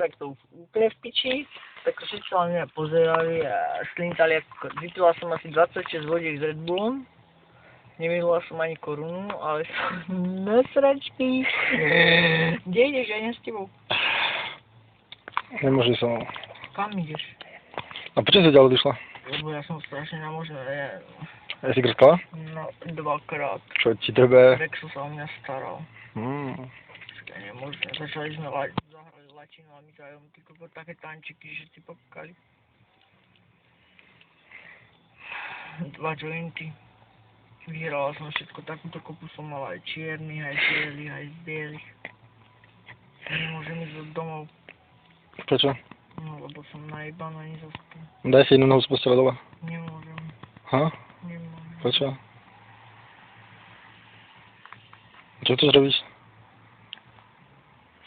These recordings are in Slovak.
tak to úplne v piči. Tak všetci sa na mňa pozerali a slintali ako... Vypila som asi 26 vodiek s Red Bullom. Neminula som ani korunu, ale som na sračky. Kde ideš? Ja idem s tebou. Nemôže sa. Kam ideš? A prečo si ďalej vyšla? Lebo ja som strašne namožená. Ja si grskala? No, 2-krát. Čo ti drbe? Rexo sa o mňa staral. Nemôžem. Začali sme zahrať latinu a my tajom také tančiky, že si popkali. 2 jointy. Vyhrala som všetko, takúto kopu som mala aj čiernych, aj bielých, aj bielých. Nemôžem ísť domov. Prečo? No, lebo som najebaná, nezaspím. Daj si jednu nohu z postele dole. Nemôžem. Ha? Nemôžem. Prečo? Čo chceš robiť?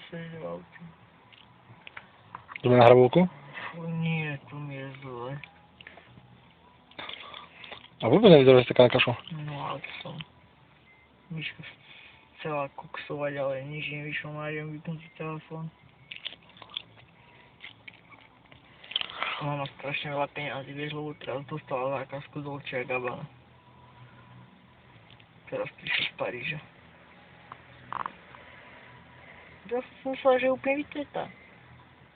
Sedím v aute. Ideme na hravovku? Nie, to mi je zle. A vôbec nevyzerá, že taká na kašu. No, ale to som... Myška chcela koksovať, ale nič nevyšlo, máriam vypnutý telefón. Mama strašne veľa peniazy, vieš, lebo teraz dostala zákazku Dolce & Gabbana. Teraz prišla z Paríža. Ja som myslela, že je úplne vytretá.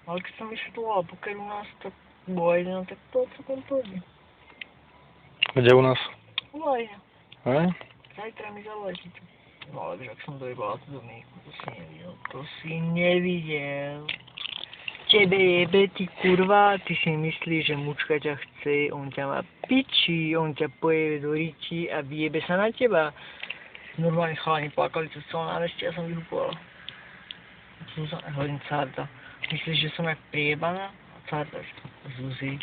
Ale keď som vysvetlovala poker u nás, tak bola jedna, tak to celkom pôjde. Kde u nás? Volajne. Hej? Zajtra mi zavolajte. No ale vieš, ak som dojebala tú Dominiku, to si nevidel. Tebe jebe, ty kurva, ty si myslíš, že mučka ťa chce, on ťa má piči, on ťa pojebe do riči a vyjebe sa na teba. Normálne chalani plakali cez celé námestie, ja som vyhupovala. Hovorím Carda. Myslíš, že som jak priebaná? Carda, Zuzi.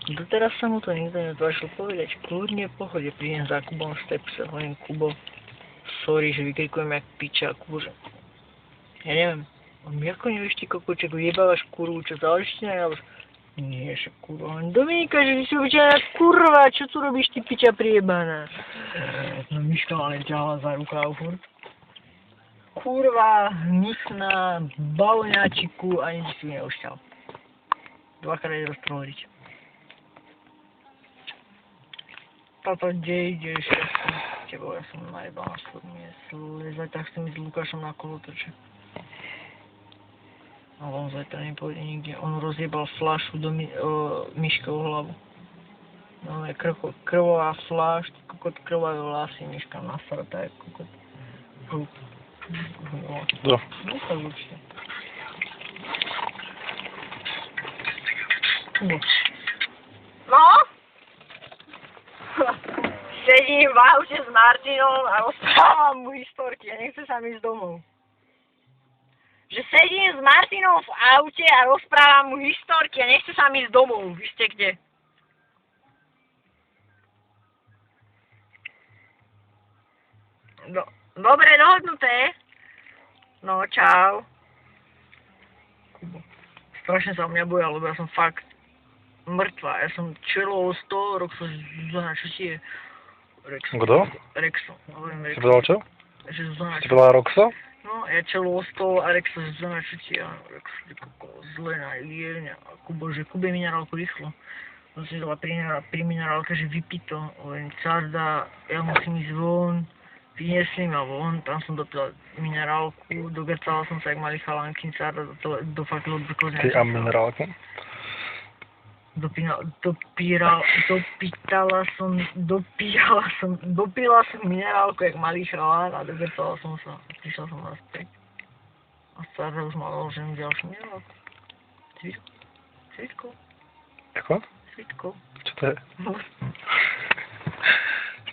Doteraz sa mu to nikto nedvážil povedať. Kľudne v pohode, prídem za Kubom Stepse, hovorím Kubo. Sorry, že vykrikujem jak piča, Kubo, že... Ja neviem. Ako nevieš ty kokoček, ujebávaš kurvu, čo záleží ti najľavš? Nie, že kurva. Dominika, že ty si obyčajná kurva, čo tu robíš ty piča priebaná? No Miška ma len ťahala za rukáv furt. Kurva, hnusná, baloňáčiku, ani si ju neušťal. 2-krát je roztrholiť. Tato, kde ideš? Tebou, ja som najebal na schodnie. Zajtra chcem ísť s Lukášom na kolotoče. Ale on zajtra nepôjde nikde. On rozjebal fľašu do Miškovú hlavu. No je krvová fľaš, kokot krvavé vlasy, Miška nasratá je kokot. Kto? No to určite. No? Sedím v aute s Martinom a rozprávam mu historky a nechce sa mi ísť domov. Že sedím s Martinom v aute a rozprávam mu historky a nechce sa mi ísť domov. Vy ste kde? Dobre, dohodnuté. No, čau. Kubo. Strašne sa o mňa boja, lebo ja som fakt mŕtva. Ja som čelo 100, rok som Zuzana, čo si je? Rexo. Kto? Rexo. Hovorím Rexo. Si povedal čo? Že Zuzana, Si povedal Roxo? No, ja čelo 100 a Rexo Zuzana, čo ti je? Rexo, ty koko, zle na jierňa. A Kubo, že Kube minerálku rýchlo. On si dala pri minerálke, že vypí to. Hovorím, Carda, ja musím ísť von. Vyniesli ma von, tam som dopila minerálku, dogrcala som sa, jak malý chalánky, Carda do faklu odbrkla. Ty a minerálky? Dopila som minerálku, jak malý chalán a dogrcala som sa. Prišla som naspäť. A Carda už mala uloženú ďalšiu minerálku. Svitko. Ako? Svitko. Čo to je?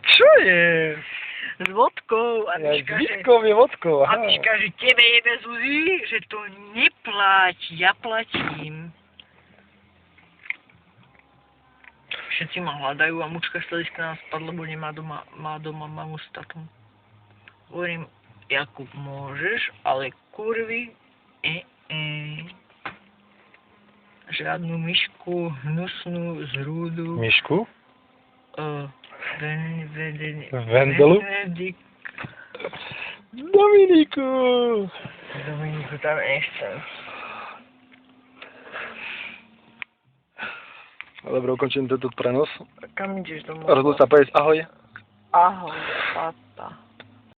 Čo je? S vodkou a Miška, že... je vodkou, aha. A Miška, že tebe jebe Zuzi, že to neplať, ja platím. Všetci ma hľadajú a mučka steliska nás spadla, lebo má doma mamu s tatom. Hovorím, Jakub, môžeš, ale kurvy, Žiadnu Mišku, hnusnú zrúdu. Mišku? Vendelu? Dominiku! Dominiku tam nechcem. Dobre, ukončím tento prenos. Kam ideš domov? Rozlúč sa, povedz ahoj. Ahoj, papa.